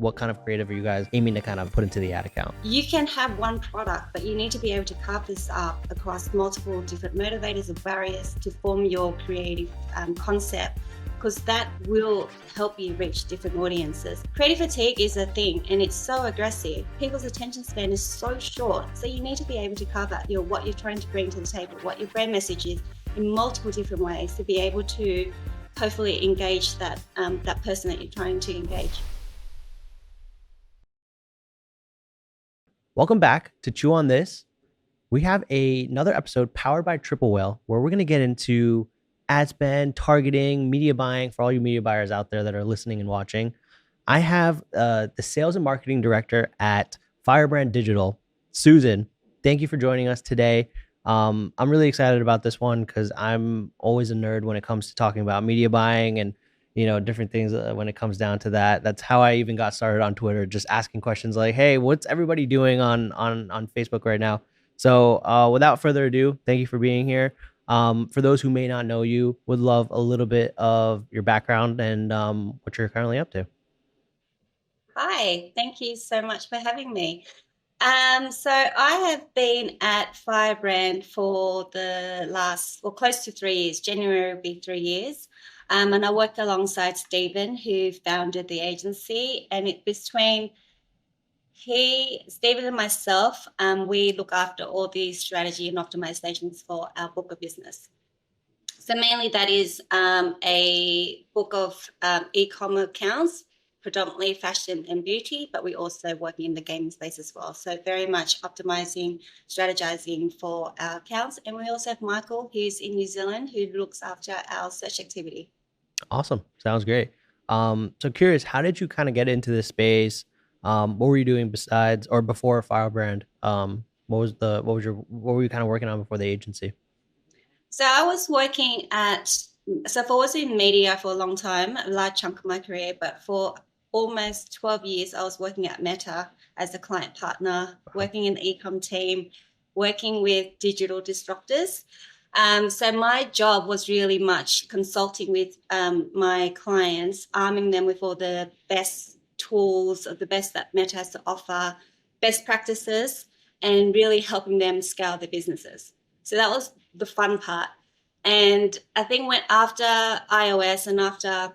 what kind of creative are you guys aiming to kind of put into the ad account? You can have one product, but you need to be able to carve this up across multiple different motivators or barriers to form your creative concept, because that will help you reach different audiences. Creative fatigue is a thing, and it's so aggressive. People's attention span is so short, so you need to be able to carve out what you're trying to bring to the table, what your brand message is, in multiple different ways to be able to hopefully engage that person that you're trying to engage. Welcome back to Chew on This. We have another episode powered by Triple Whale where we're going to get into ad spend, targeting, media buying for all you media buyers out there that are listening and watching. I have the sales and marketing director at Firebrand Digital, Susan. Thank you for joining us today. I'm really excited about this one because I'm always a nerd when it comes to talking about media buying and different things when it comes down to that. That's how I even got started on Twitter, just asking questions like, "Hey, what's everybody doing on Facebook right now?" So, without further ado, thank you for being here. For those who may not know you, would love a little bit of your background and what you're currently up to. Hi, thank you so much for having me. So I have been at Firebrand for the last, well, close to 3 years. January will be 3 years. And I worked alongside Stephen, who founded the agency. And between Stephen and myself, we look after all the strategy and optimizations for our book of business. So mainly that is a book of e-commerce accounts, predominantly fashion and beauty, but we also working in the gaming space as well. So very much optimizing, strategizing for our accounts. And we also have Michael, who's in New Zealand, who looks after our search activity. Awesome. Sounds great. So curious, how did you kind of get into this space? What were you doing besides or before Firebrand? What were you kind of working on before the agency? So I was working so I was in media for a long time, a large chunk of my career, but for almost 12 years, I was working at Meta as a client partner, working in the e-com team, working with digital disruptors. So my job was really much consulting with my clients, arming them with all the best tools, or the best that Meta has to offer, best practices, and really helping them scale their businesses. So that was the fun part. And I think when after iOS and after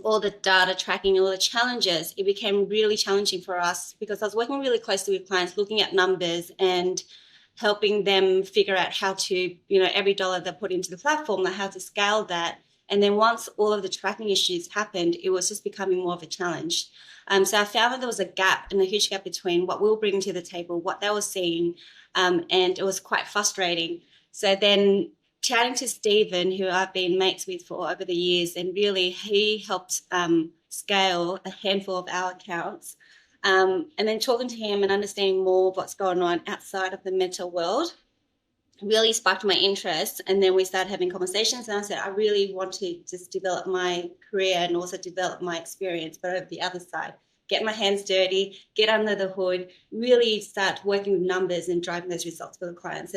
all the data tracking, all the challenges, it became really challenging for us because I was working really closely with clients, looking at numbers and helping them figure out how to, every dollar they put into the platform, how to scale that. And then once all of the tracking issues happened, it was just becoming more of a challenge. So I found that there was a gap and a huge gap between what we were bringing to the table, what they were seeing, and it was quite frustrating. So then chatting to Stephen, who I've been mates with for over the years, and really he helped scale a handful of our accounts. And then talking to him and understanding more of what's going on outside of the Meta world really sparked my interest. And then we started having conversations, and I said, I really want to just develop my career and also develop my experience, but over the other side, get my hands dirty, get under the hood, really start working with numbers and driving those results for the clients.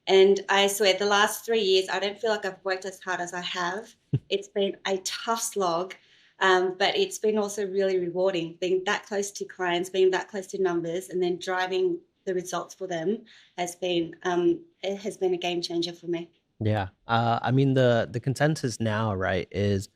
And I swear the last 3 years, I don't feel like I've worked as hard as I have. It's been a tough slog, but it's been also really rewarding being that close to clients, being that close to numbers, and then driving the results for them it has been a game changer for me. Yeah. I mean the consensus now, right, is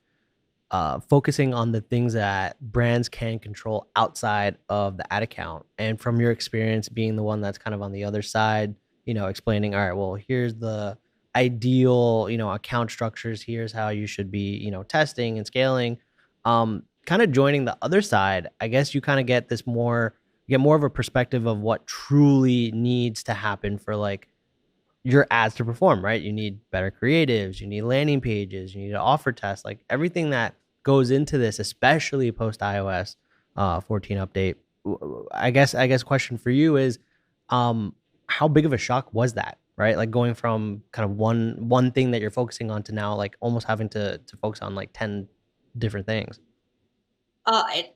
focusing on the things that brands can control outside of the ad account. And from your experience being the one that's kind of on the other side, explaining, all right, well, here's the ideal, account structures. Here's how you should be, testing and scaling. Kind of joining the other side, I guess you kind of get more of a perspective of what truly needs to happen for like your ads to perform, right? You need better creatives, you need landing pages, you need an offer test, like everything that goes into this, especially post iOS 14 update. I guess question for you is, how big of a shock was that, right? Like going from kind of one thing that you're focusing on to now like almost having to focus on like 10 different things.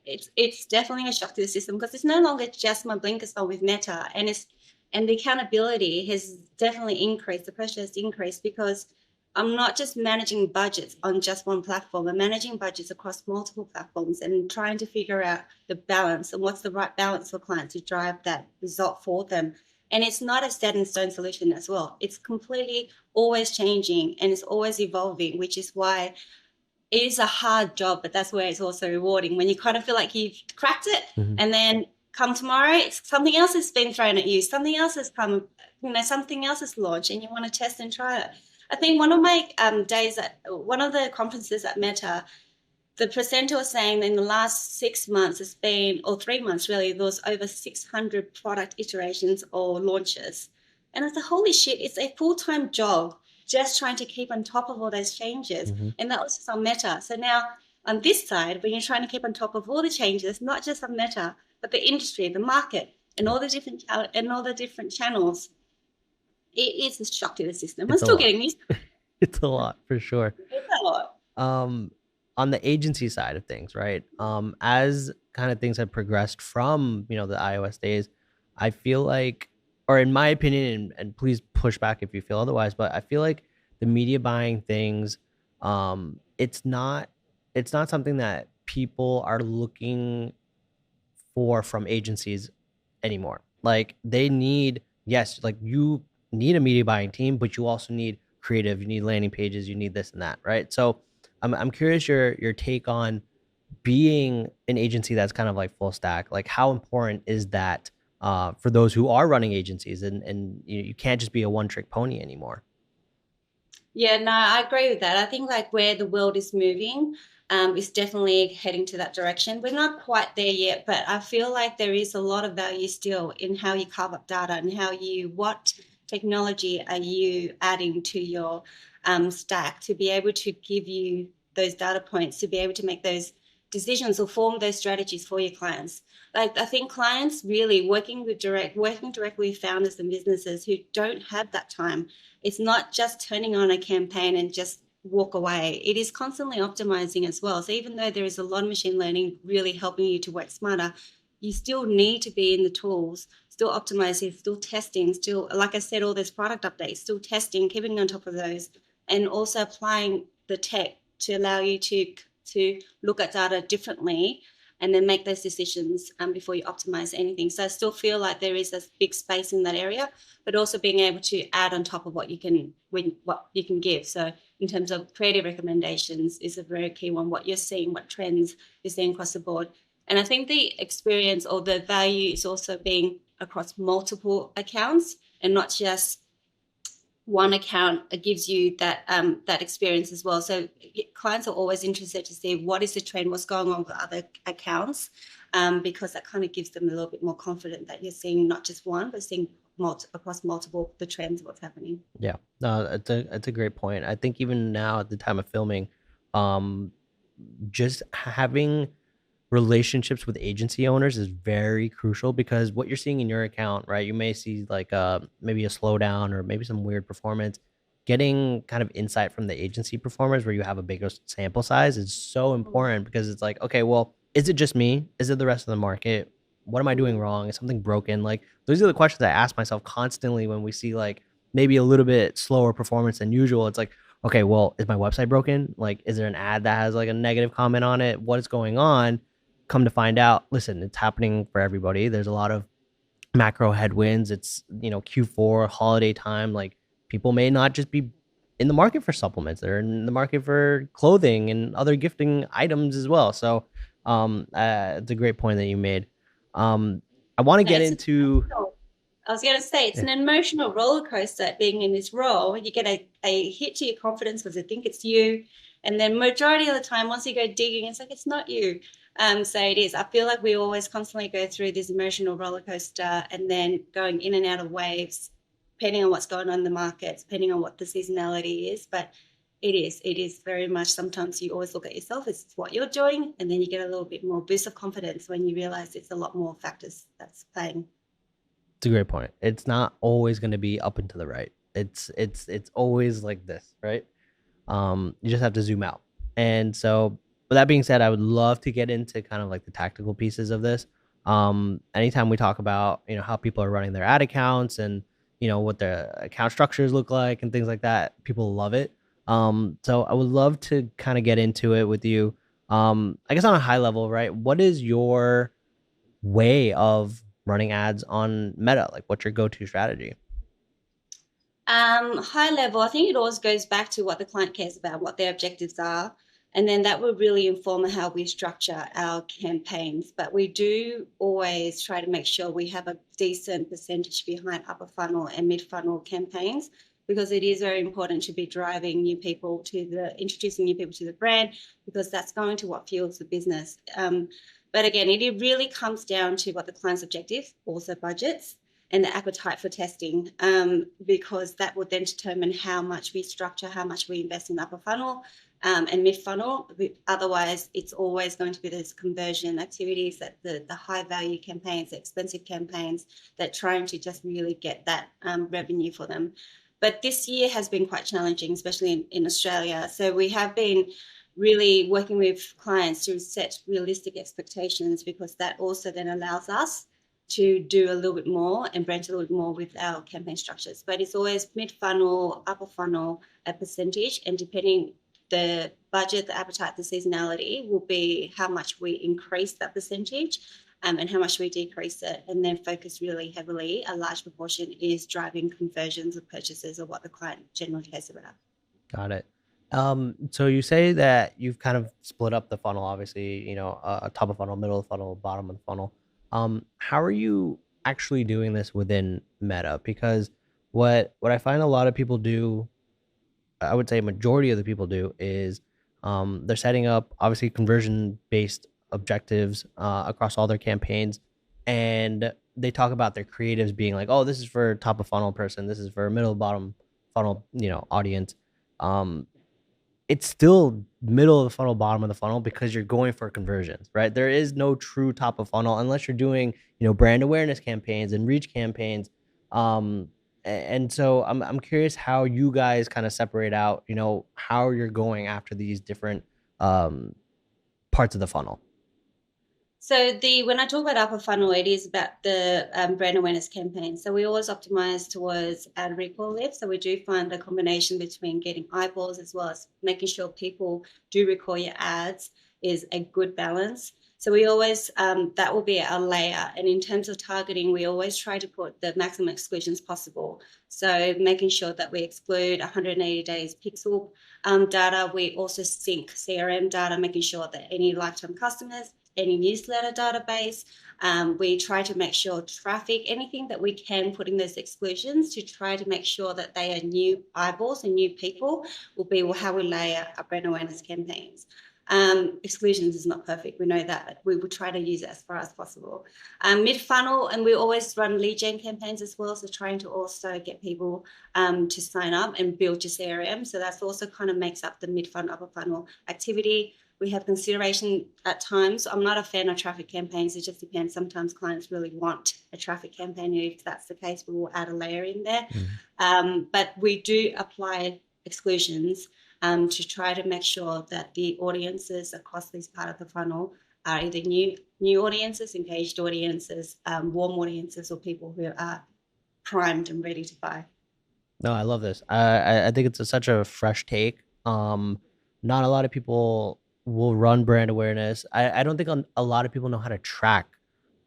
It's definitely a shock to the system because it's no longer just my blinkers on with Meta, and the accountability has definitely increased. The pressure has increased because I'm not just managing budgets on just one platform. I'm managing budgets across multiple platforms and trying to figure out the balance and what's the right balance for clients to drive that result for them. And it's not a set in stone solution as well. It's completely always changing and it's always evolving, which is why it is a hard job, but that's where it's also rewarding when you kind of feel like you've cracked it, Mm-hmm. and then come tomorrow, it's something else has been thrown at you, something else has come, something else has launched, and you want to test and try it. I think one of my days at one of the conferences at Meta, the presenter was saying that in the last 6 months, it's been, or 3 months really, there was over 600 product iterations or launches. And I thought, holy shit, it's a full-time job just trying to keep on top of all those changes. Mm-hmm. And that was just on Meta. So now on this side, when you're trying to keep on top of all the changes, not just on Meta, but the industry, the market, and all the different channels, it is a shock to the system. I'm It's a still lot. getting used to It's a lot for sure. it. It's a lot. um on the agency side of things, right? As kind of things have progressed from, the iOS days, I feel like, or in my opinion, and please push back if you feel otherwise, but I feel like the media buying things, it's not something that people are looking for from agencies anymore. Like they need, yes, like you need a media buying team, but you also need creative, you need landing pages, you need this and that, right? So I'm curious your take on being an agency that's kind of like full stack. Like how important is that for those who are running agencies, and you can't just be a one trick pony anymore. Yeah, no, I agree with that. I think like where the world is moving is definitely heading to that direction. We're not quite there yet, but I feel like there is a lot of value still in how you carve up data and what technology are you adding to your stack to be able to give you those data points, to be able to make those decisions or form those strategies for your clients. Like I think clients really working directly with founders and businesses who don't have that time. It's not just turning on a campaign and just walk away. It is constantly optimizing as well. So even though there is a lot of machine learning really helping you to work smarter, you still need to be in the tools, still optimizing, still testing, still, like I said, all those product updates, still testing, keeping on top of those, and also applying the tech to allow you to look at data differently and then make those decisions before you optimize anything. So I still feel like there is a big space in that area, but also being able to add on top of what you can give. So in terms of creative recommendations is a very key one. What you're seeing, what trends you're seeing across the board, and I think the experience or the value is also being across multiple accounts and not just one account. It gives you that experience as well. So clients are always interested to see what is the trend, what's going on with other accounts, because that kind of gives them a little bit more confident that you're seeing not just one, but seeing across multiple the trends, what's happening. Yeah, no, it's a great point. I think even now at the time of filming, um, just having relationships with agency owners is very crucial, because what you're seeing in your account, right? You may see like maybe a slowdown or maybe some weird performance. Getting kind of insight from the agency performers where you have a bigger sample size is so important, because it's like, okay, well, is it just me? Is it the rest of the market? What am I doing wrong? Is something broken? Like those are the questions I ask myself constantly when we see like maybe a little bit slower performance than usual. It's like, okay, well, is my website broken? Like, is there an ad that has like a negative comment on it? What is going on? Come to find out, listen, it's happening for everybody. There's a lot of macro headwinds. It's, Q4 holiday time. Like people may not just be in the market for supplements. They're in the market for clothing and other gifting items as well. So it's a great point that you made. I want to No, get into I was going to say it's yeah, an emotional roller coaster being in this role. You get a hit to your confidence because they think it's you, and then majority of the time, once you go digging, it's like it's not you. So it is. I feel like we always constantly go through this emotional roller coaster, and then going in and out of waves, depending on what's going on in the market, depending on what the seasonality is. But it is very much. Sometimes you always look at yourself as what you're doing, and then you get a little bit more boost of confidence when you realize it's a lot more factors that's playing. it's a great point. It's not always going to be up and to the right. It's always like this, right? You just have to zoom out. And so, with that being said, I would love to get into kind of like the tactical pieces of this. Anytime we talk about, how people are running their ad accounts and, what their account structures look like and things like that, people love it. So I would love to kind of get into it with you. I guess on a high level, right? What is your way of running ads on Meta? Like, what's your go-to strategy? High level, I think it always goes back to what the client cares about, what their objectives are, and then that will really inform how we structure our campaigns. But we do always try to make sure we have a decent percentage behind upper funnel and mid funnel campaigns because it is very important to be driving new people to introducing new people to the brand because that's going to what fuels the business. But again, it really comes down to what the client's objectives, also budgets and the appetite for testing, because that would then determine how much we structure, how much we invest in upper funnel and mid funnel. Otherwise, it's always going to be those conversion activities, that the high value campaigns, the expensive campaigns, that trying to just really get that revenue for them. But this year has been quite challenging, especially in Australia. So we have been really working with clients to set realistic expectations because that also then allows us to do a little bit more and branch a little bit more with our campaign structures. But it's always mid funnel, upper funnel, a percentage, and depending the budget, the appetite, the seasonality will be how much we increase that percentage and how much we decrease it, and then focus really heavily. A large proportion is driving conversions of purchases or what the client generally cares about. Got it. So you say that you've kind of split up the funnel, obviously, a top of funnel, middle of the funnel, bottom of the funnel. How are you actually doing this within Meta? Because what I find a lot of people do, I would say a majority of the people do, is they're setting up obviously conversion based objectives across all their campaigns, and they talk about their creatives being like, oh, this is for top of funnel person, this is for middle bottom funnel, audience. Um, it's still middle of the funnel, bottom of the funnel because you're going for conversions, right? There is no true top of funnel unless you're doing, brand awareness campaigns and reach campaigns. Um, and so I'm curious how you guys kind of separate out, how you're going after these different um, parts of the funnel. So when I talk about upper funnel, it is about the brand awareness campaign. So we always optimize towards ad recall lift. So we do find a combination between getting eyeballs as well as making sure people do recall your ads is a good balance. So we always that will be our layer. And in terms of targeting, we always try to put the maximum exclusions possible. So making sure that we exclude 180 days pixel data. We also sync CRM data, making sure that any lifetime customers, any newsletter database. We try to make sure traffic, anything that we can put in those exclusions to try to make sure that they are new eyeballs and new people will be how we layer our brand awareness campaigns. Exclusions is not perfect. We know that. We will try to use it as far as possible. Mid funnel, and we always run lead gen campaigns as well. So trying to also get people to sign up and build your CRM. So that's also kind of makes up the mid funnel, upper funnel activity. We have consideration at times. I'm not a fan of traffic campaigns. It just depends. Sometimes clients really want a traffic campaign. If that's the case, we will add a layer in there. But we do apply exclusions to try to make sure that the audiences across this part of the funnel are either new audiences, engaged audiences, warm audiences, or people who are primed and ready to buy. No, I love this. I think it's such a fresh take. Not a lot of people will run brand awareness. I don't think a lot of people know how to track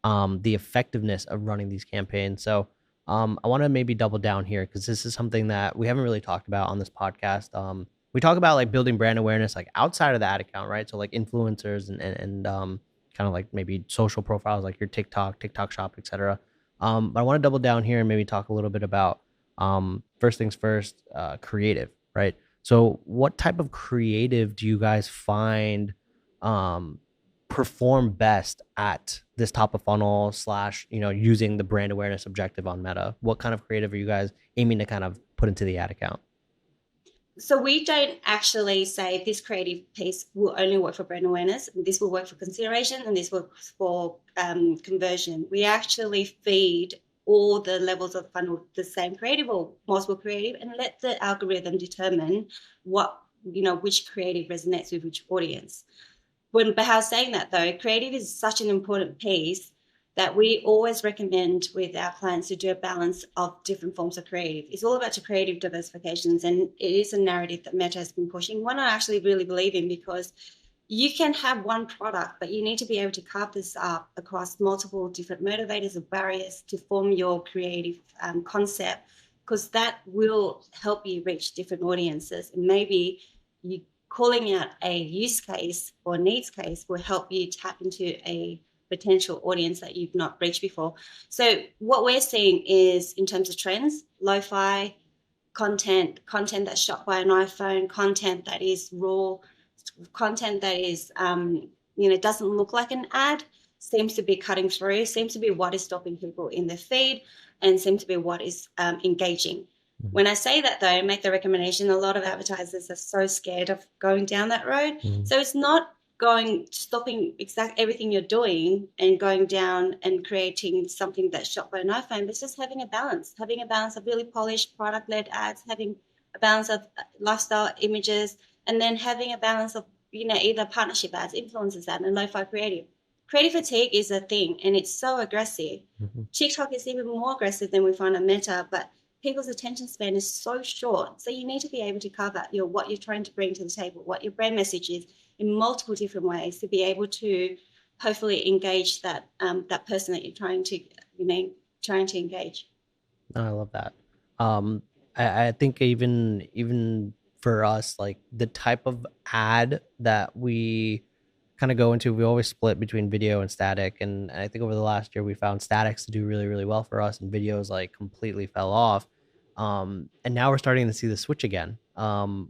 the effectiveness of running these campaigns. So I want to maybe double down here because this is something that we haven't really talked about on this podcast. We talk about like building brand awareness like outside of the ad account, right? So like influencers and kind of like maybe social profiles like your TikTok shop, etc. But I want to double down here and maybe talk a little bit about first things first, creative, right? So what type of creative do you guys find um, perform best at this top of funnel slash, using the brand awareness objective on Meta? What kind of creative are you guys aiming to kind of put into the ad account? So we don't actually say this creative piece will only work for brand awareness, and this will work for consideration, and this works for conversion. We actually feed all the levels of the funnel the same creative or multiple creative, and let the algorithm determine which creative resonates with which audience. When Bahar saying that though, creative is such an important piece that we always recommend with our clients to do a balance of different forms of creative. It's all about the creative diversifications, and it is a narrative that Meta has been pushing. One I actually really believe in, because you can have one product, but you need to be able to carve this up across multiple different motivators or barriers to form your creative concept, because that will help you reach different audiences. And maybe you calling out a use case or needs case will help you tap into a potential audience that you've not reached before. So what we're seeing is, in terms of trends, lo-fi content that's shot by an iPhone, content that is raw, content that is doesn't look like an ad, seems to be cutting through, seems to be what is stopping people in their feed, and seems to be what is engaging. Mhm. When I say that, though, make the recommendation, a lot of advertisers are so scared of going down that road. Mhm. So it's not stopping everything you're doing and going down and creating something that's shot by an iPhone, but it's just having a balance of really polished product-led ads, having a balance of lifestyle images, and then having a balance of either partnership ads, influencers ads, and lo-fi creative. Creative fatigue is a thing, and it's so aggressive. Mhm. TikTok is even more aggressive than we find on Meta, but people's attention span is so short. So you need to be able to cover what you're trying to bring to the table, what your brand message is, in multiple different ways, to be able to hopefully engage that person that you're trying to engage. No, I love that. Um, I think even for us, like the type of ad that we kind of go into, we always split between video and static. And I think over the last year, we found statics to do really, really well for us, and videos like completely fell off. And now we're starting to see the switch again,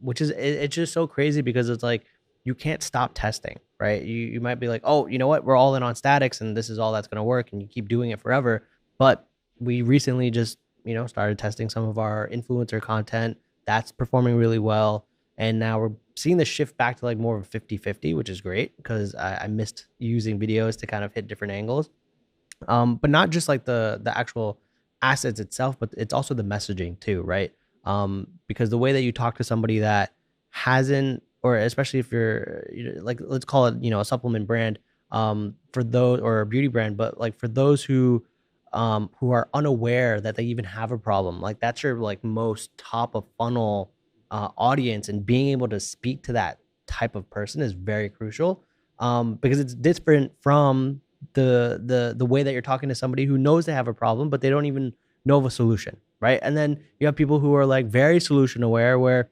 which is it's just so crazy because it's like you can't stop testing, right? You might be like, oh, you know what, we're all in on statics, and this is all that's going to work, and you keep doing it forever. But we recently just started testing some of our influencer content that's performing really well, and now we're seeing the shift back to like more of a 50-50, which is great because I missed using videos to kind of hit different angles. But not just like the actual assets itself, but it's also the messaging too, right? Because the way that you talk to somebody that hasn't, or especially if you're like, let's call it a supplement brand, for those, or a beauty brand, but like for those who are unaware that they even have a problem, like that's your like most top of funnel audience, and being able to speak to that type of person is very crucial, because it's different from the way that you're talking to somebody who knows they have a problem but they don't even know of a solution, right? And then you have people who are like very solution aware, where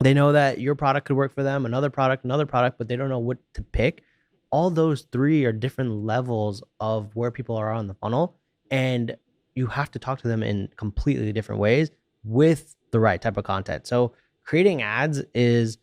they know that your product could work for them, another product, but they don't know what to pick. All those three are different levels of where people are on the funnel, and you have to talk to them in completely different ways with the right type of content. So creating ads is,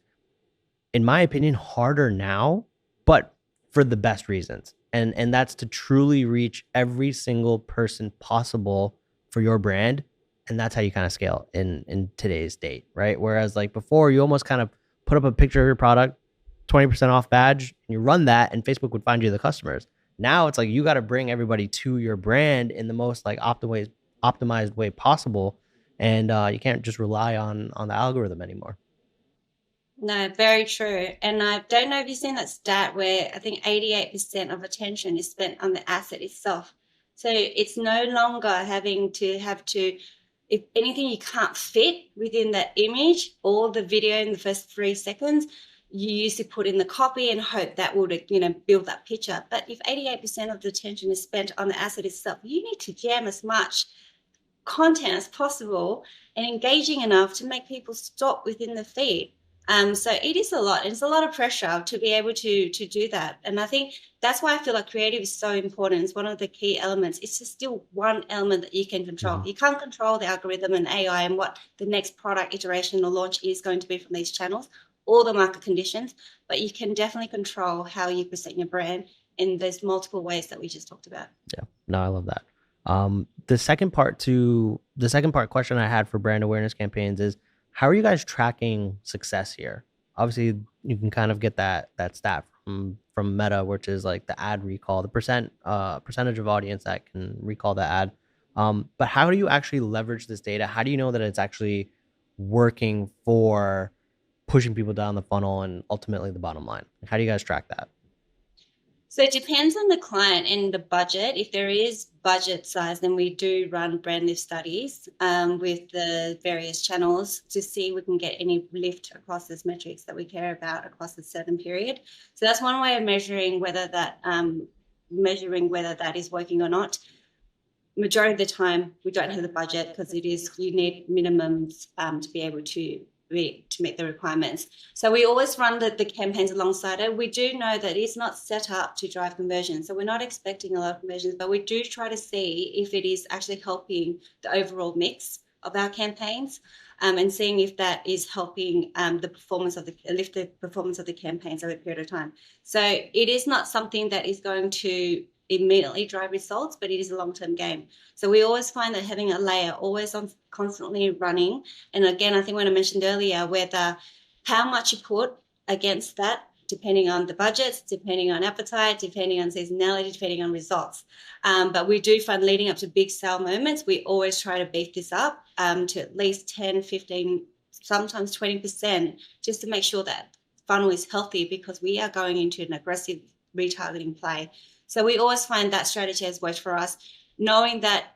in my opinion, harder now, but for the best reasons. And that's to truly reach every single person possible for your brand. And that's how you kind of scale in today's date, right? Whereas like before, you almost kind of put up a picture of your product, 20% off badge, and you run that, and Facebook would find you the customers. Now it's like you got to bring everybody to your brand in the most like optimized way possible, and you can't just rely on the algorithm anymore. No, very true. And I don't know if you've seen that stat where I think 88% of attention is spent on the asset itself. So it's no longer having to if anything you can't fit within that image or the video in the first 3 seconds, you used to put in the copy and hope that would, build that picture. But if 88% of the attention is spent on the asset itself, you need to jam as much content as possible and engaging enough to make people stop within the feed. So it is a lot. It's a lot of pressure to be able to do that. And I think that's why I feel like creative is so important. It's one of the key elements. It's just still one element that you can control. Mhm. You can't control the algorithm and AI and what the next product iteration or launch is going to be from these channels, or the market conditions, but you can definitely control how you present your brand in those multiple ways that we just talked about. Yeah, no, I love that. The second part question I had for brand awareness campaigns is, how are you guys tracking success here? Obviously, you can kind of get that stat from Meta, which is like the ad recall, the percentage of audience that can recall the ad. But how do you actually leverage this data? How do you know that it's actually working for pushing people down the funnel and ultimately the bottom line? How do you guys track that? So it depends on the client and the budget. If there is budget size, then we do run brand lift studies with the various channels to see if we can get any lift across those metrics that we care about across a certain period. So that's one way of measuring whether that is working or not. Majority of the time, we don't have the budget because you need minimums to be able to meet the requirements. So we always run the campaigns alongside it. We do know that it's not set up to drive conversion. So we're not expecting a lot of conversions, but we do try to see if it is actually helping the overall mix of our campaigns, and seeing if that is helping lift the performance of the campaigns over a period of time. So it is not something that is going to immediately drive results, but it is a long-term game. So we always find that having a layer always on constantly running. And again, I think when I mentioned earlier, whether how much you put against that, depending on the budgets, depending on appetite, depending on seasonality, depending on results. But we do find leading up to big sale moments, we always try to beef this up to at least 10, 15, sometimes 20%, just to make sure that funnel is healthy, because we are going into an aggressive retargeting play. So we always find that strategy has worked for us, knowing that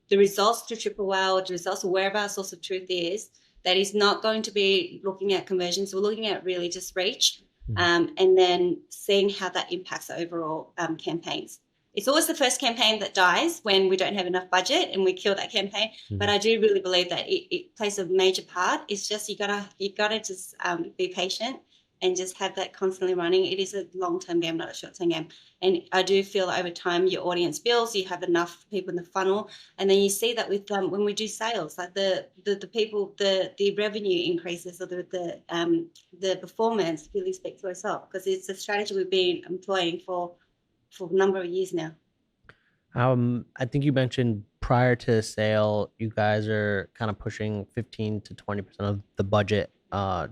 the results to Triple Wow, the results of wherever our source of truth is, that is not going to be looking at conversions. We're looking at really just reach, and then seeing how that impacts the overall campaigns. It's always the first campaign that dies when we don't have enough budget and we kill that campaign. Mm-hmm. But I do really believe that it plays a major part. It's just you gotta just be patient and just have that constantly running. It is a long-term game, not a short-term game. And I do feel that over time your audience builds, you have enough people in the funnel, and then you see that with when we do sales, like the people, the revenue increases, or the performance really speaks for itself, because it's a strategy we've been employing for a number of years now. I think you mentioned prior to the sale, you guys are kind of pushing 15 to 20% of the budget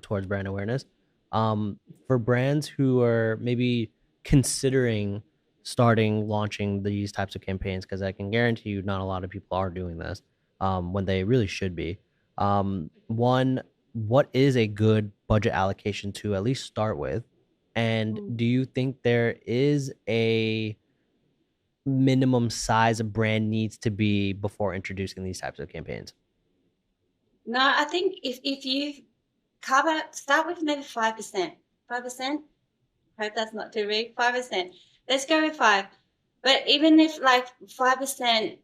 towards brand awareness. For brands who are maybe considering launching these types of campaigns, because I can guarantee you not a lot of people are doing this when they really should be. One, what is a good budget allocation to at least start with? And do you think there is a minimum size a brand needs to be before introducing these types of campaigns? No, I think if you start with maybe 5%. 5%. Hope that's not too big. 5%. Let's go with 5. But even if like 5%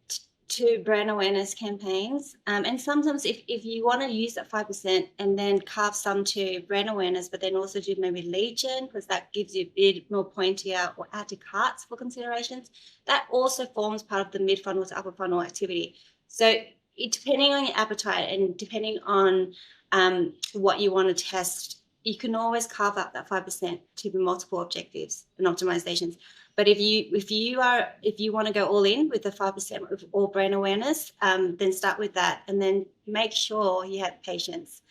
to brand awareness campaigns, and sometimes if you want to use that 5% and then carve some to brand awareness, but then also do maybe lead gen, because that gives you a bit more pointier, or add to carts for considerations, that also forms part of the mid funnel to upper funnel activity. So depending on your appetite and depending on what you want to test, you can always carve up that 5% to multiple objectives and optimizations. But if you want to go all in with the 5% of all brand awareness, then start with that, and then make sure you have patience.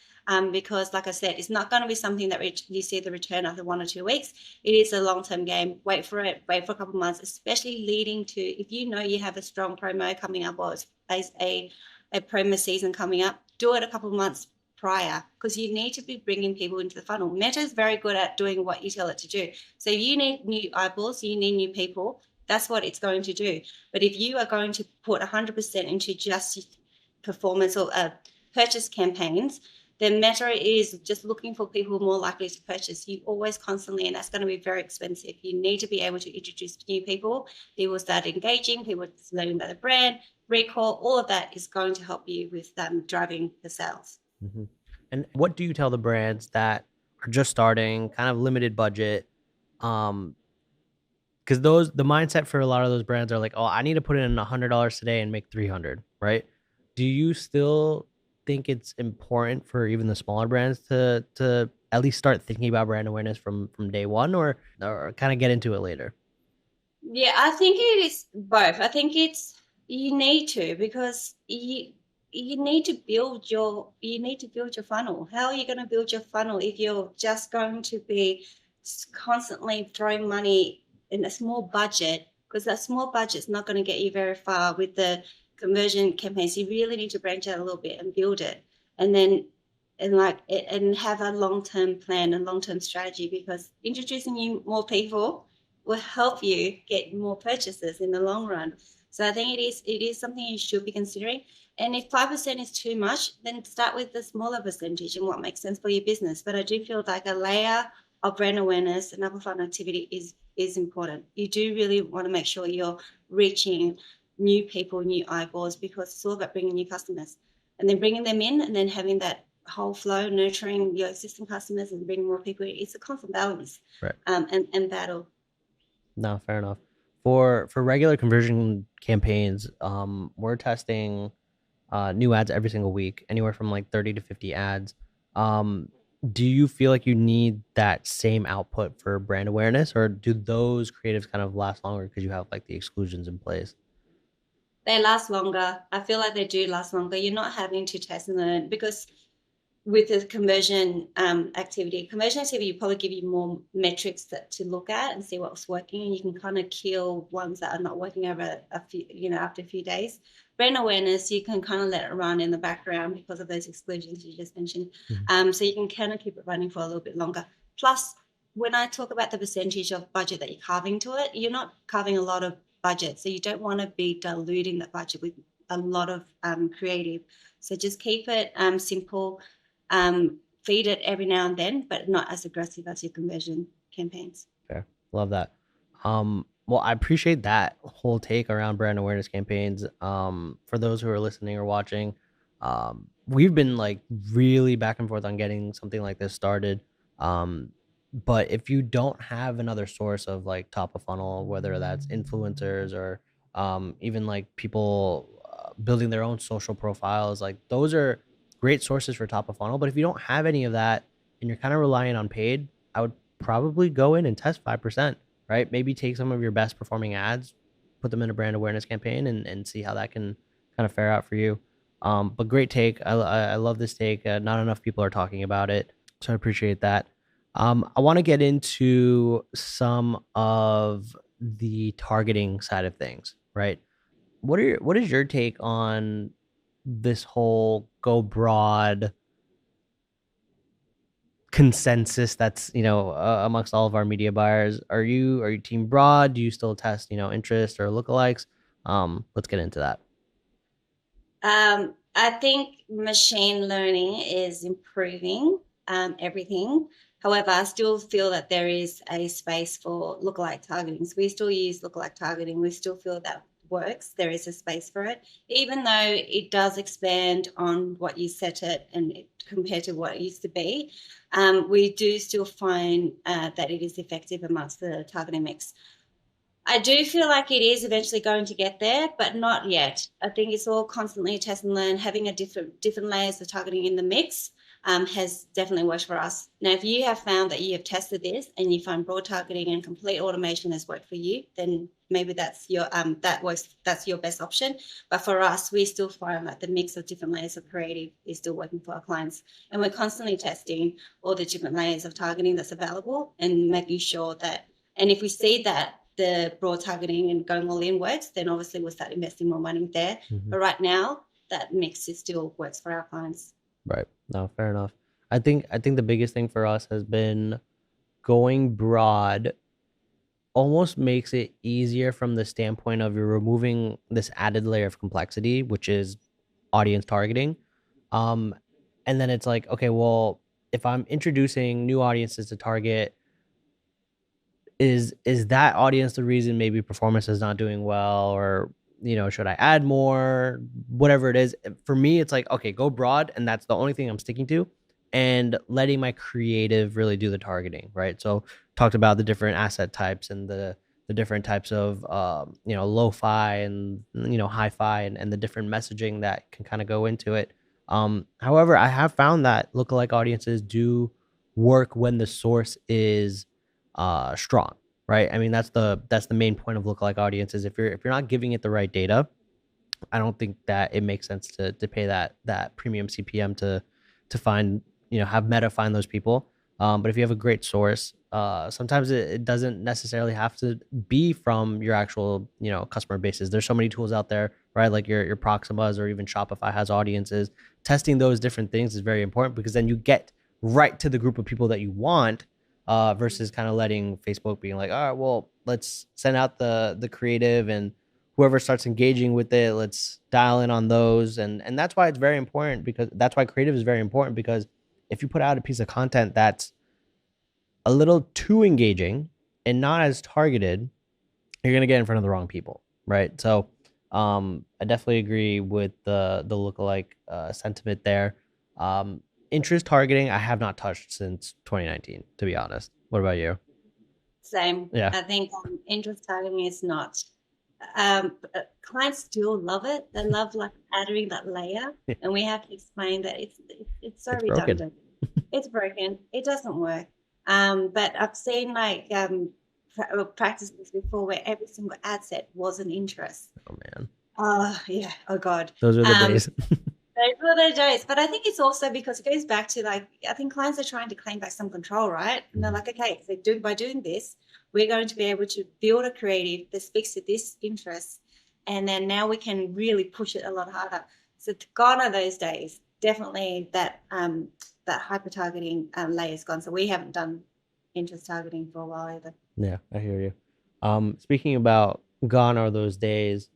Because like I said, it's not going to be something that you see the return after 1 or 2 weeks. It is a long-term game. Wait for it. Wait for a couple of months, especially leading to, if you know you have a strong promo coming up, or a promo season coming up, do it a couple of months prior, because you need to be bringing people into the funnel. Meta is very good at doing what you tell it to do. So if you need new eyeballs, you need new people, that's what it's going to do. But if you are going to put 100% into just performance or purchase campaigns, then Meta is just looking for people more likely to purchase. You always constantly, and that's going to be very expensive. You need to be able to introduce new people. People start engaging, people learning about the brand, recall, all of that is going to help you with driving the sales. Mm-hmm. And what do you tell the brands that are just starting, kind of limited budget? Because the mindset for a lot of those brands are like, oh, I need to put in $100 today and make 300, right? Do you still think it's important for even the smaller brands to at least start thinking about brand awareness from day one, or kind of get into it later? Yeah, I think it is both. I think you need to, because you need to build your funnel. How are you going to build your funnel if you're just going to be constantly throwing money in a small budget? Because that small budget is not going to get you very far with the conversion campaigns. You really need to branch out a little bit and build it, and then and have a long-term plan and long-term strategy, because introducing more people will help you get more purchases in the long run. So I think it is something you should be considering. And if 5% is too much, then start with the smaller percentage and what makes sense for your business. But I do feel like a layer of brand awareness and upper funnel activity is important. You do really want to make sure you're reaching new people, new eyeballs, because it's all about bringing new customers and then bringing them in and then having that whole flow, nurturing your existing customers and bringing more people in. It's a constant balance, Right. and battle. No, fair enough. For regular conversion campaigns, we're testing new ads every single week, anywhere from like 30 to 50 ads. Um, do you feel like you need that same output for brand awareness, or do those creatives kind of last longer because you have like the exclusions in place? They last longer. I feel like they do last longer. You're not having to test and learn because with the conversion activity will probably give you more metrics to look at and see what's working, and you can kind of kill ones that are not working over a few, after a few days. Brand awareness, you can kind of let it run in the background because of those exclusions you just mentioned. Mhm. So you can kind of keep it running for a little bit longer. Plus, when I talk about the percentage of budget that you're carving to it, you're not carving a lot of budget, so you don't want to be diluting that budget with a lot of creative. So just keep it simple, feed it every now and then, but not as aggressive as your conversion campaigns. Fair. Love that. Well, I appreciate that whole take around brand awareness campaigns. For those who are listening or watching, we've been like really back and forth on getting something like this started. Um, but if you don't have another source of like top of funnel, whether that's influencers or even like people building their own social profiles, like those are great sources for top of funnel. But if you don't have any of that and you're kind of relying on paid, I would probably go in and test 5%, right? Maybe take some of your best performing ads, put them in a brand awareness campaign and see how that can kind of fare out for you. But great take. I love this take. Not enough people are talking about it. So I appreciate that. I want to get into some of the targeting side of things, right? What is your take on this whole go broad consensus that's amongst all of our media buyers? Are you team broad? Do you still test interest or lookalikes? Let's get into that. I think machine learning is improving everything. However, I still feel that there is a space for lookalike targeting. So we still use lookalike targeting. We still feel that works. There is a space for it, even though it does expand on what you set it compared to what it used to be. We do still find that it is effective amongst the targeting mix. I do feel like it is eventually going to get there, but not yet. I think it's all constantly test and learn. Having a different layers of targeting in the mix has definitely worked for us. Now, if you have found that you have tested this and you find broad targeting and complete automation has worked for you, then maybe that's your that's your best option. But for us, we still find that the mix of different layers of creative is still working for our clients, and we're constantly testing all the different layers of targeting that's available and making sure that. And if we see that the broad targeting and going all in works, then obviously we'll start investing more money there. Mhm. But right now, that mix is still works for our clients. Right. No, fair enough. I think the biggest thing for us has been going broad almost makes it easier from the standpoint of you're removing this added layer of complexity, which is audience targeting. Um, and then it's like, okay, well, if I'm introducing new audiences to target, is that audience the reason maybe performance is not doing well, or should I add more, whatever it is? For me, it's like, okay, go broad, and that's the only thing I'm sticking to, and letting my creative really do the targeting, right? So talked about the different asset types and the different types of lo-fi and hi-fi, and the different messaging that can kind of go into it. However, I have found that lookalike audiences do work when the source is strong, right? I mean, that's the main point of lookalike audiences. If you're not giving it the right data, I don't think that it makes sense to pay that premium CPM to find, have Meta find those people. But if you have a great source, sometimes it doesn't necessarily have to be from your actual customer bases. There's so many tools out there, right? Like your Proximas or even Shopify has audiences. Testing those different things is very important because then you get right to the group of people that you want, versus kind of letting Facebook being like, all right, well, let's send out the creative, and whoever starts engaging with it, let's dial in on those. And that's why it's very important, because that's why creative is very important, because if you put out a piece of content that's a little too engaging and not as targeted, you're gonna get in front of the wrong people, right? So I definitely agree with the lookalike sentiment there. Interest targeting I have not touched since 2019, to be honest. What about you? Same. Yeah, I think interest targeting is not. Clients still love it. They love like adding that layer, and we have to explain that it's so it's broken. redundant. It's broken. It doesn't work. But I've seen like practices before where every single ad set was an interest. Oh man, Oh yeah. Oh God. those are the Um, days. those were the days. But I think it's also because it goes back to like I think clients are trying to claim back some control, right? And they're like, okay, so by doing this, we're going to be able to build a creative that speaks to this interest, and then now we can really push it a lot harder. So gone are those days. Definitely that hyper targeting layer is gone. So we haven't done interest targeting for a while either. Yeah, I hear you. Speaking about gone are those days,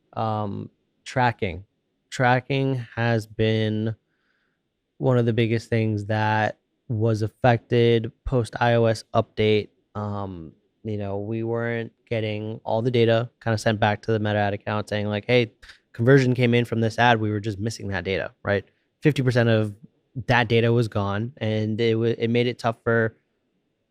tracking. Tracking has been one of the biggest things that was affected post iOS update. We weren't getting all the data kind of sent back to the Meta ad account saying like, hey, conversion came in from this ad. We were just missing that data, right? 50% of that data was gone, and it made it tough for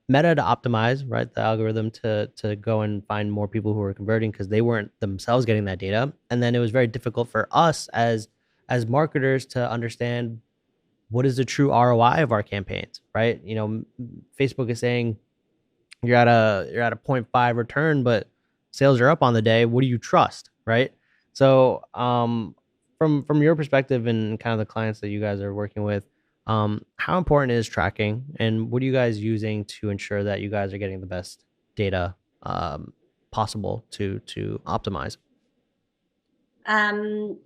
Meta to optimize, right, the algorithm to go and find more people who were converting, because they weren't themselves getting that data. And then it was very difficult for us as marketers to understand what is the true ROI of our campaigns, right? Facebook is saying you're at a point 0.5 return, but sales are up on the day. What do you trust, right? So, from your perspective and kind of the clients that you guys are working with, how important is tracking, and what are you guys using to ensure that you guys are getting the best data possible to optimize? Um,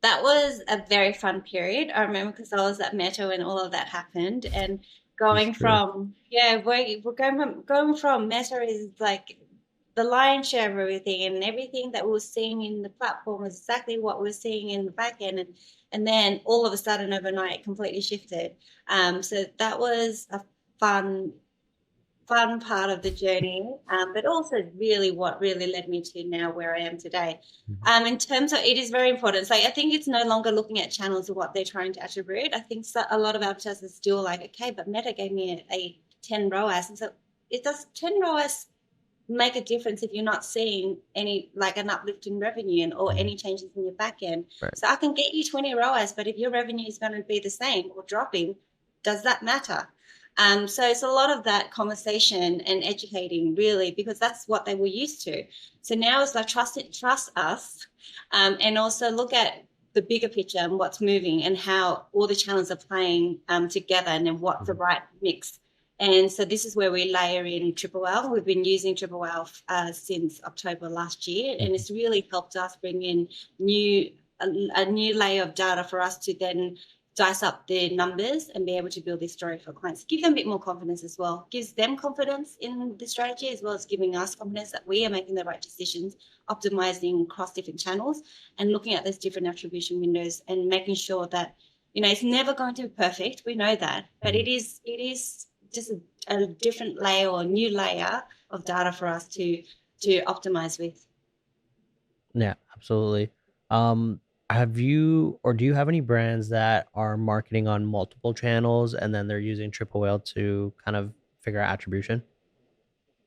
that was a very fun period. I remember because I was at Meta when all of that happened, and It's going true. from we're going from Meta is like the lion's share of everything, and everything that we were seeing in the platform was exactly what we are seeing in the back end, and then all of a sudden overnight it completely shifted. So that was a fun fun part of the journey, but also really what really led me to now where I am today. Mhm. In terms of it is very important. So I think it's no longer looking at channels of what they're trying to attribute. I think a lot of advertisers still like, okay, but Meta gave me a 10 ROAS. And so it does 10 ROAS make a difference if you're not seeing any like an uplift in revenue or Mhm. any changes in your back end. Right. So I can get you 20 ROAS, but if your revenue is going to be the same or dropping, does that matter? So it's a lot of that conversation and educating really because that's what they were used to. So now it's like trust us, and also look at the bigger picture and what's moving and how all the channels are playing together and then what's the Mhm. right mix. And so this is where we layer in Triple L. We've been using Triple L since October last year, and Mhm. it's really helped us bring in new a new layer of data for us to then dice up the numbers and be able to build this story for clients. Give them a bit more confidence as well. Gives them confidence in the strategy as well as giving us confidence that we are making the right decisions, optimizing across different channels and looking at those different attribution windows and making sure that it's never going to be perfect. We know that, but Mhm. it is just a different layer or a new layer of data for us to optimize with. Yeah, absolutely. Um, have you or do you have any brands that are marketing on multiple channels and then they're using triple whale to kind of figure out attribution?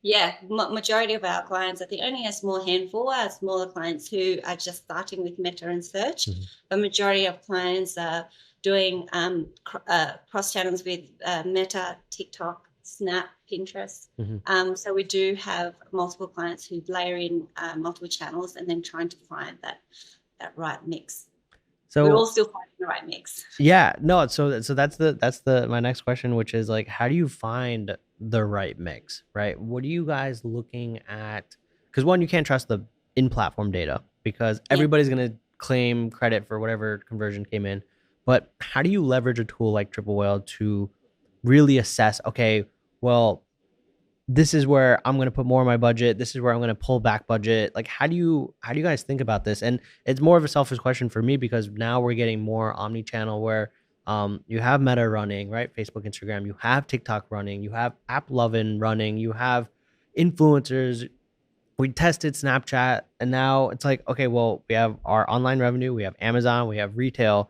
Yeah, majority of our clients, I think only a small handful are smaller clients who are just starting with Meta and search. Mhm. But majority of clients are doing cross channels with Meta, TikTok, Snap, Pinterest. Mhm. So we do have multiple clients who layer in multiple channels and then trying to find that right mix. We're all So still finding the right mix. yeah, no, so that's the my next question, which is like, how do you find the right mix, right? What are you guys looking at? Because one, you can't trust the in-platform data because Yeah. everybody's gonna claim credit for whatever conversion came in. But how do you leverage a tool like Triple Whale to really assess, okay, well, this is where I'm going to put more of my budget. This is where I'm going to pull back budget. Like, how do you guys think about this? And it's more of a selfish question for me because now we're getting more omni-channel where you have Meta running, right? Facebook, Instagram, you have TikTok running, you have App Lovin running, you have influencers. We tested Snapchat, and now it's like, okay, well, we have our online revenue, we have Amazon, we have retail.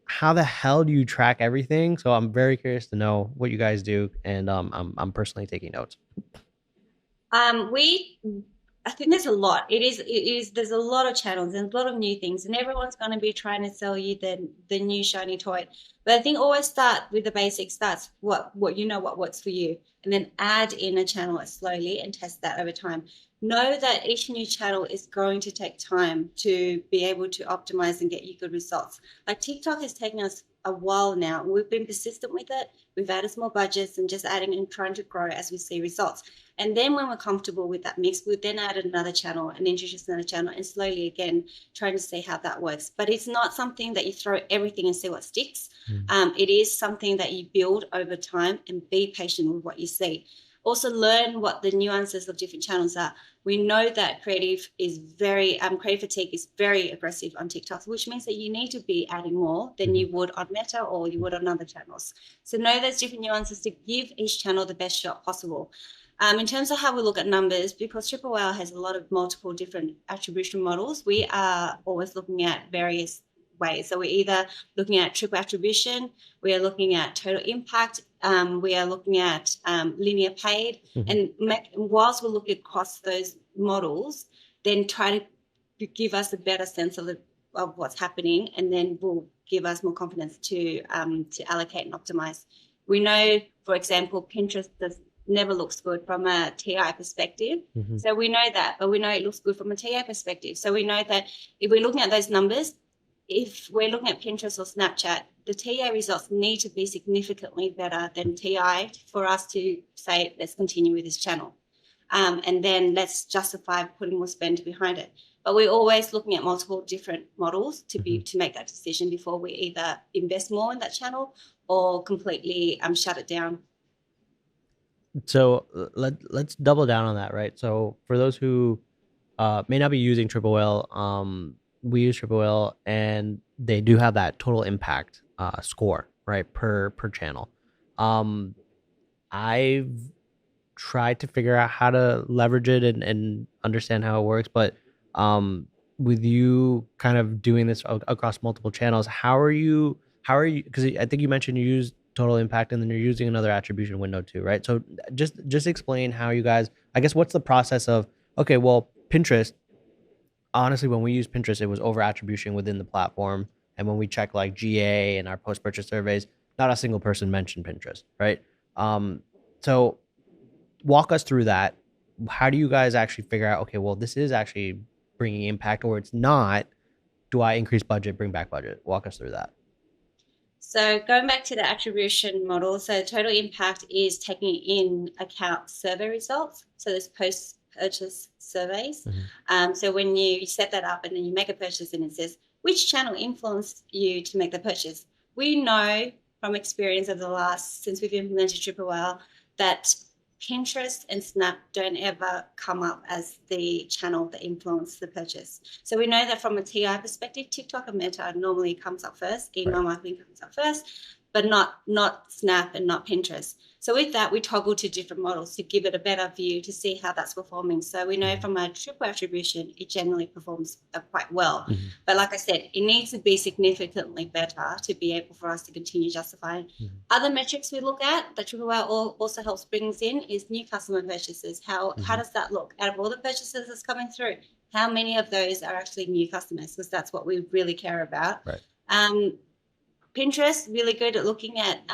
How the hell do you track everything? So I'm very curious to know what you guys do, and I'm personally taking notes. We, I think there's a lot. There's a lot of channels and a lot of new things, and everyone's going to be trying to sell you the new shiny toy. But I think always start with the basics. That's what you know what works for you, and then add in a channel slowly and test that over time. Know that each new channel is going to take time to be able to optimize and get you good results. Like TikTok has taken us a while now. We've been persistent with it. We've added small budgets and just adding and trying to grow as we see results. And then when we're comfortable with that mix, we'll then add another channel and introduce another channel and slowly again trying to see how that works. But it's not something that you throw everything and see what sticks. It is something that you build over time and be patient with what you see. Also learn what the nuances of different channels are. We know that creative fatigue is very aggressive on TikTok, which means that you need to be adding more than you would on Meta or you would on other channels. So know those different nuances to give each channel the best shot possible. In terms of how we look at numbers, because Triple Whale has a lot of multiple different attribution models, we are always looking at various ways. So we're either looking at triple attribution, we are looking at total impact, we are looking at linear paid, and whilst we look across those models, then try to give us a better sense of what's happening, and then will give us more confidence to allocate and optimize. We know, for example, Pinterest never looks good from a TI perspective. So we know that, but we know it looks good from a TI perspective. So we know that if we're looking at those numbers, if we're looking at Pinterest or Snapchat, the TA results need to be significantly better than TI for us to say, let's continue with this channel. And then let's justify putting more spend behind it. But we're always looking at multiple different models to make that decision before we either invest more in that channel or completely shut it down. So let's double down on that, right? So for those who may not be using Triple Whale, we use Triple Whale, and they do have that total impact score, right, per channel. I've tried to figure out how to leverage it and understand how it works, but with you kind of doing this across multiple channels, how are you because I think you mentioned you use total impact and then you're using another attribution window too, right? So just explain how you guys, I guess, what's the process of, okay, well, Pinterest, honestly, when we use Pinterest, it was over attribution within the platform. And when we check like GA and our post purchase surveys, not a single person mentioned Pinterest, right? So walk us through that. How do you guys actually figure out, okay, well, this is actually bringing impact, or it's not? Do I increase budget, bring back budget? Walk us through that. So going back to the attribution model, so total impact is taking in account survey results. So there's post-purchase surveys. So when you set that up and then you make a purchase and it says, which channel influenced you to make the purchase? We know from experience of the last, since we've implemented Triple Whale, that Pinterest and Snap don't ever come up as the channel that influenced the purchase. So we know that from a TI perspective, TikTok and Meta normally comes up first, email marketing comes up first, but not Snap and not Pinterest. So with that, we toggle to different models to give it a better view to see how that's performing. So we know from a triple attribution, it generally performs quite well. But like I said, it needs to be significantly better to be able for us to continue justifying. Other metrics we look at that Triple Whale also helps brings in is new customer purchases. How does that look? Out of all the purchases that's coming through, how many of those are actually new customers? Because that's what we really care about. Pinterest, really good at looking at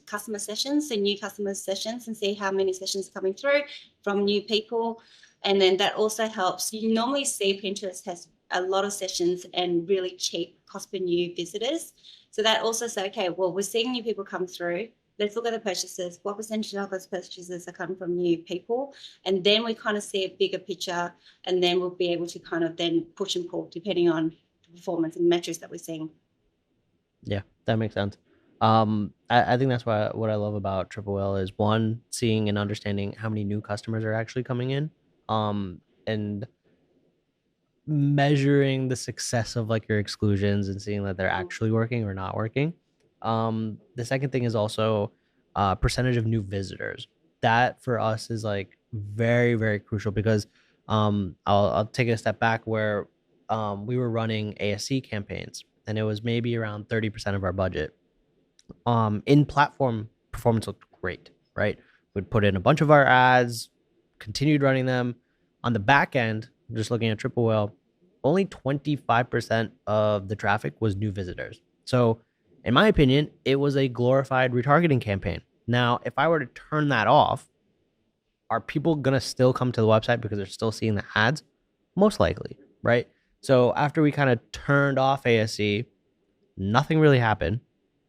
customer sessions, so new customer sessions, and see how many sessions are coming through from new people. And then that also helps. You normally see Pinterest has a lot of sessions and really cheap cost per new visitors. So that also says, okay, well, we're seeing new people come through. Let's look at the purchases. What percentage of those purchases are coming from new people? And then we kind of see a bigger picture, and then we'll be able to kind of then push and pull depending on the performance and metrics that we're seeing. Yeah, that makes sense. I think that's what I love about Triple L is one, seeing and understanding how many new customers are actually coming in, and measuring the success of like your exclusions and seeing that they're actually working or not working. The second thing is also percentage of new visitors. That for us is like very, very crucial because I'll take a step back where we were running ASC campaigns and it was maybe around 30% of our budget. In platform performance looked great, right? We'd put in a bunch of our ads, continued running them. On the back end, just looking at Triple Whale, only 25% of the traffic was new visitors. So, in my opinion, it was a glorified retargeting campaign. Now, if I were to turn that off, are people going to still come to the website because they're still seeing the ads? Most likely, right? So, after we kind of turned off ASC, nothing really happened.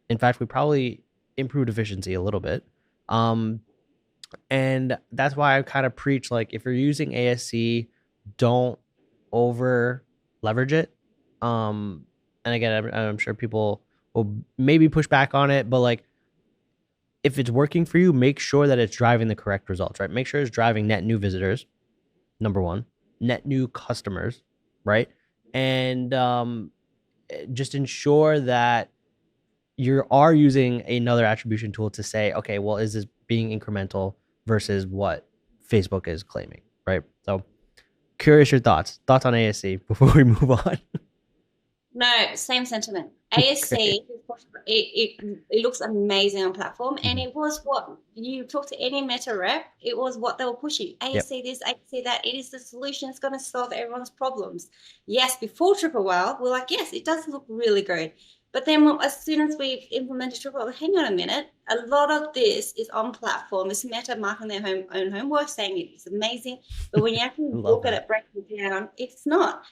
In fact, we probably improved efficiency a little bit. Um, and that's why I kind of preach like if you're using ASC, don't over leverage it. And again, I'm sure people will maybe push back on it, but like if it's working for you, make sure that it's driving the correct results, right? Make sure it's driving net new visitors, number one, net new customers, right? And just ensure that you are using another attribution tool to say, okay, well, is this being incremental versus what Facebook is claiming, right? So, curious your thoughts on ASC before we move on. No, same sentiment. ASC, Great. it looks amazing on platform, and Mhm. it was what you talk to any meta rep, it was what they were pushing. Yep. ASC this, ASC that. It is the solution. It's going to solve everyone's problems. Yes, before Triple Wow, we're like, yes, it does look really good. But then as soon as we implemented Triple Wow, hang on a minute, a lot of this is on platform. It's meta marking their own homework, saying it's amazing. But when you actually Love look at that. it, break it down, it's not.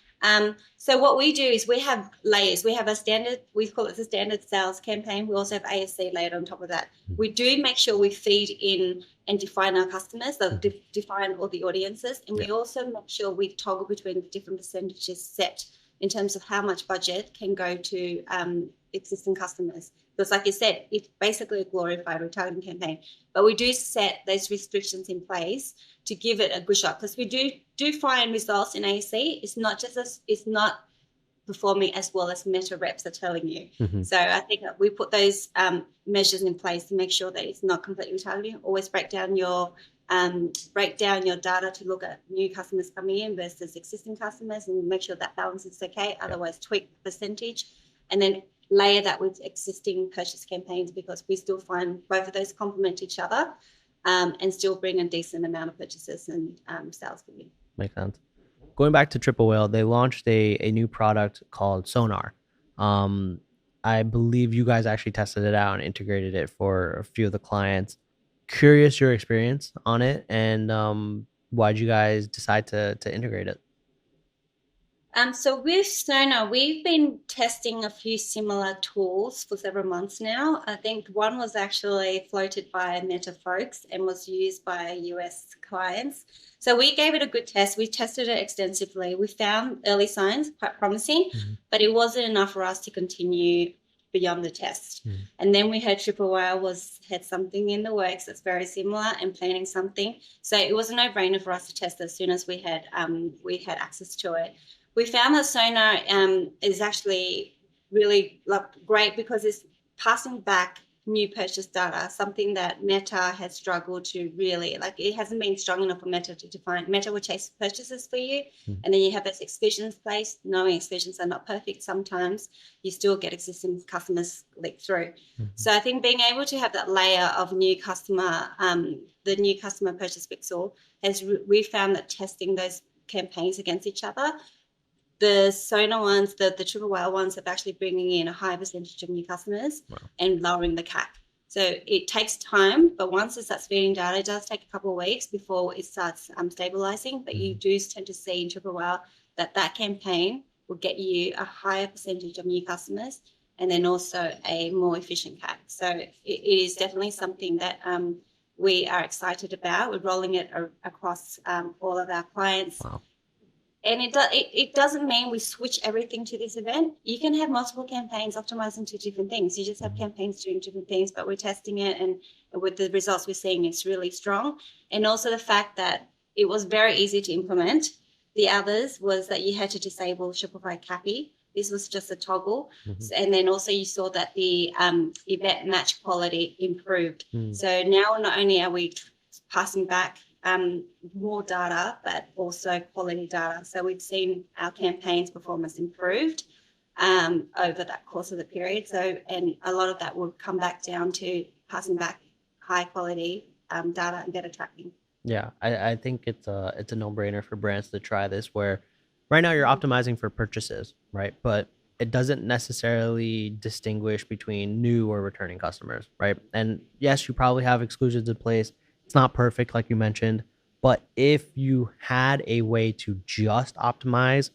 So what we do is we have layers. We have a standard, we call it the standard sales campaign. We also have ASC layered on top of that. We do make sure we feed in and define our customers, so Mhm. define all the audiences. And Yeah. we also make sure we toggle between the different percentages set in terms of how much budget can go to existing customers. Because like you said, it's basically a glorified retargeting campaign. But we do set those restrictions in place to give it a good shot because we do find results in AC. It's not just us, it's not performing as well as meta reps are telling you. Mhm. So I think that we put those measures in place to make sure that it's not completely retargeting. Always break down your data to look at new customers coming in versus existing customers and make sure that balance is okay. Yeah. Otherwise, tweak the percentage and then layer that with existing purchase campaigns because we still find both of those complement each other and still bring a decent amount of purchases and sales for you. Makes sense. Going back to Triple Whale, they launched a new product called Sonar. Um, I believe you guys actually tested it out and integrated it for a few of the clients. Curious your experience on it and why'd you guys decide to integrate it? So with Sonar, we've been testing a few similar tools for several months now. I think one was actually floated by Meta folks and was used by US clients. So we gave it a good test. We tested it extensively. We found early signs quite promising, Mhm. but it wasn't enough for us to continue beyond the test. Mhm. And then we heard Triple Whale had something in the works that's very similar and planning something. So it was a no-brainer for us to test as soon as we had access to it. We found that Sonar is actually really great because it's passing back new purchase data, something that Meta has struggled to really like. It hasn't been strong enough for Meta to define. Meta will chase purchases for you, Mhm. and then you have those exclusions placed. Knowing exclusions are not perfect, sometimes you still get existing customers leak through. Mhm. So I think being able to have that layer of new customer, the new customer purchase pixel, we found that testing those campaigns against each other the Sonar ones, the triple whale ones, are actually bringing in a high percentage of new customers Wow. and lowering the CAC. So it takes time, but once it starts feeding data, it does take a couple of weeks before it starts stabilizing. But you Mhm. do tend to see in triple whale that campaign will get you a higher percentage of new customers and then also a more efficient CAC. So it is definitely something that we are excited about. We're rolling it across all of our clients Wow. And it doesn't mean we switch everything to this event. You can have multiple campaigns optimizing to different things. You just have campaigns doing different things, but we're testing it, and with the results we're seeing, it's really strong. And also the fact that it was very easy to implement. The others was that you had to disable Shopify Cappy. This was just a toggle. And then also you saw that the event match quality improved. So now not only are we passing back more data, but also quality data. So we've seen our campaigns performance improved over that course of the period. So, and a lot of that will come back down to passing back high quality data and better tracking. Yeah, I think it's a no-brainer for brands to try this, where right now you're optimizing for purchases, right? But it doesn't necessarily distinguish between new or returning customers, right? And yes, you probably have exclusions in place. It's not perfect, like you mentioned, but if you had a way to just optimize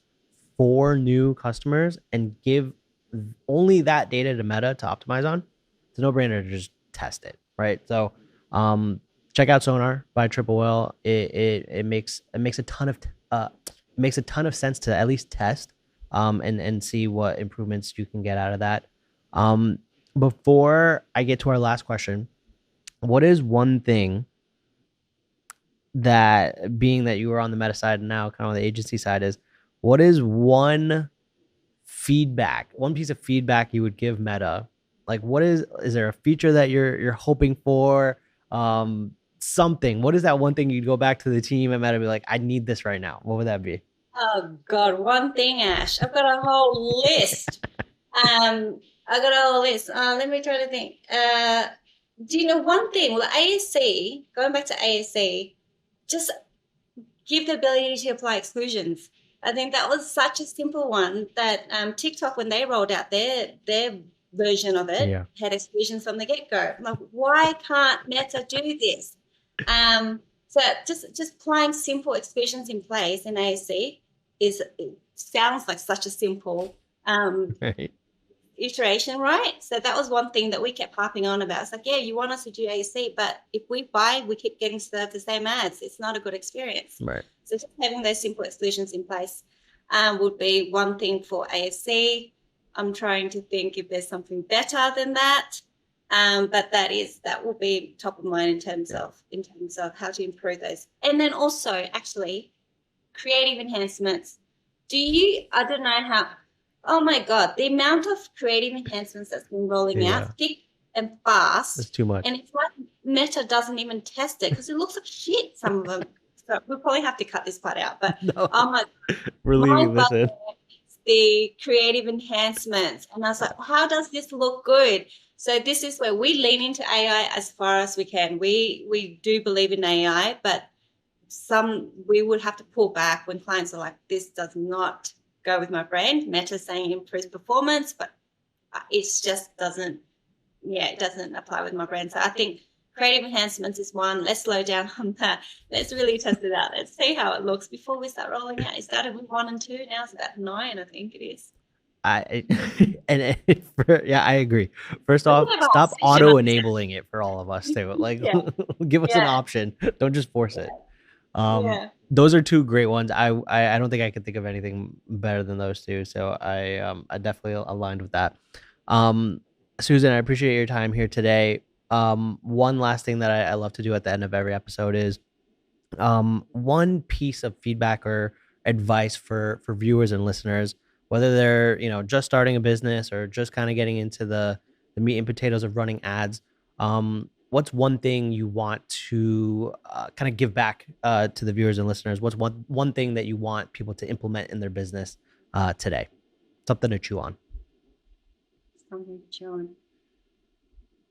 for new customers and give only that data to Meta to optimize on, it's a no-brainer to just test it, right? So, check out Sonar by Triple L. It makes a ton of makes a ton of sense to at least test, and see what improvements you can get out of that. Um, Before I get to our last question, what is one thing that, being that you were on the Meta side and now kind of on the agency side, is what is one piece of feedback you would give Meta? Like, what is there a feature that you're hoping for? Something. What is that one thing you'd go back to the team and Meta and be like, I need this right now? What would that be? Oh God, one thing, Ash. I've got a whole list. I got a whole list. Let me try to think. Do you know one thing? Well, ASC, going back to ASC, just give the ability to apply exclusions. I think that was such a simple one that TikTok, when they rolled out their version of it, Yeah. had exclusions from the get-go. Like, why can't Meta do this? So just applying simple exclusions in place in ASC it sounds like such a simple Right. iteration, right? So that was one thing that we kept harping on about. It's like, yeah, you want us to do ASC, but if we buy, we keep getting served the same ads. It's not a good experience. Right. So just having those simple exclusions in place would be one thing for ASC. I'm trying to think if there's something better than that. But that will be top of mind in terms of how to improve those. And then also actually creative enhancements. I don't know how, oh my God, the amount of creative enhancements that's been rolling Yeah. out thick and fast. That's too much. And it's like Meta doesn't even test it because it looks like shit, some of them. So we'll probably have to cut this part out. But No, oh my, we're my leaving this in. bugbear is the creative enhancements. And I was like, how does this look good? So this is where we lean into AI as far as we can. We do believe in AI, but we would have to pull back when clients are like, this does not go with my brand. Meta's saying it improves performance, but it just doesn't apply with my brand. So I think creative enhancements is one. Let's slow down on that. Let's really test it out. Let's see how it looks before we start rolling out. It started with 1 and 2. Now it's about 9, I think it is. I yeah, I agree. First We off, can have a whole stop session on auto this. enabling it for all of us too. Like, Yeah. give us an Yeah. option. Don't just force it. Yeah. Those are two great ones. I don't think I could think of anything better than those two. So I definitely aligned with that. Susan, I appreciate your time here today. One last thing that I love to do at the end of every episode is one piece of feedback or advice for viewers and listeners, whether they're just starting a business or just kind of getting into the meat and potatoes of running ads. What's one thing you want to kind of give back to the viewers and listeners? What's one thing that you want people to implement in their business today? Something to chew on. Something to chew on.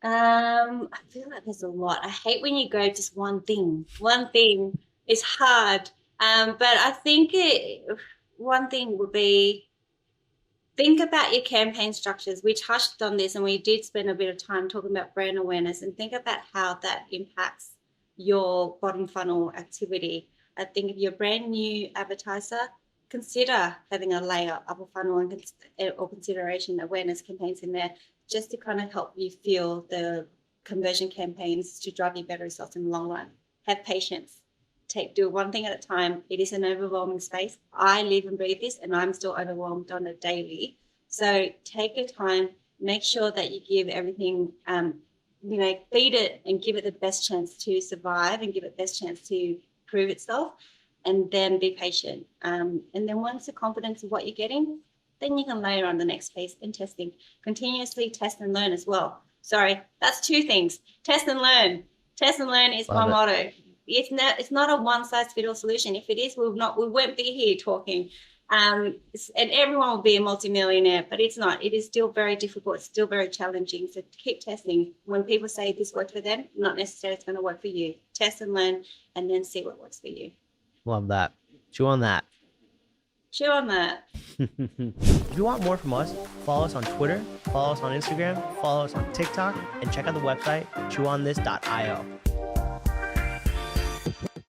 I feel like there's a lot. I hate when you go just one thing. One thing is hard. But I think one thing would be think about your campaign structures. We touched on this and we did spend a bit of time talking about brand awareness, and think about how that impacts your bottom funnel activity. I think if you're a brand new advertiser, consider having a layer upper funnel or consideration awareness campaigns in there, just to kind of help you feel the conversion campaigns to drive you better results in the long run. Have patience. do one thing at a time. It is an overwhelming space. I live and breathe this, and I'm still overwhelmed on a daily. So take your time, make sure that you give everything, feed it and give it the best chance to survive and give it the best chance to prove itself, and then be patient. And then once you're confident of what you're getting, then you can layer on the next piece in testing. Continuously test and learn as well. Sorry, that's two things. Test and learn. Test and learn is my motto. It's not a one-size-fits-all solution. If it is, we won't be here talking. And everyone will be a multimillionaire, but it's not. It is still very difficult. It's still very challenging. So keep testing. When people say this worked for them, not necessarily it's going to work for you. Test and learn, and then see what works for you. Love that. Chew on that. Chew on that. If you want more from us, follow us on Twitter, follow us on Instagram, follow us on TikTok, and check out the website chewonthis.io.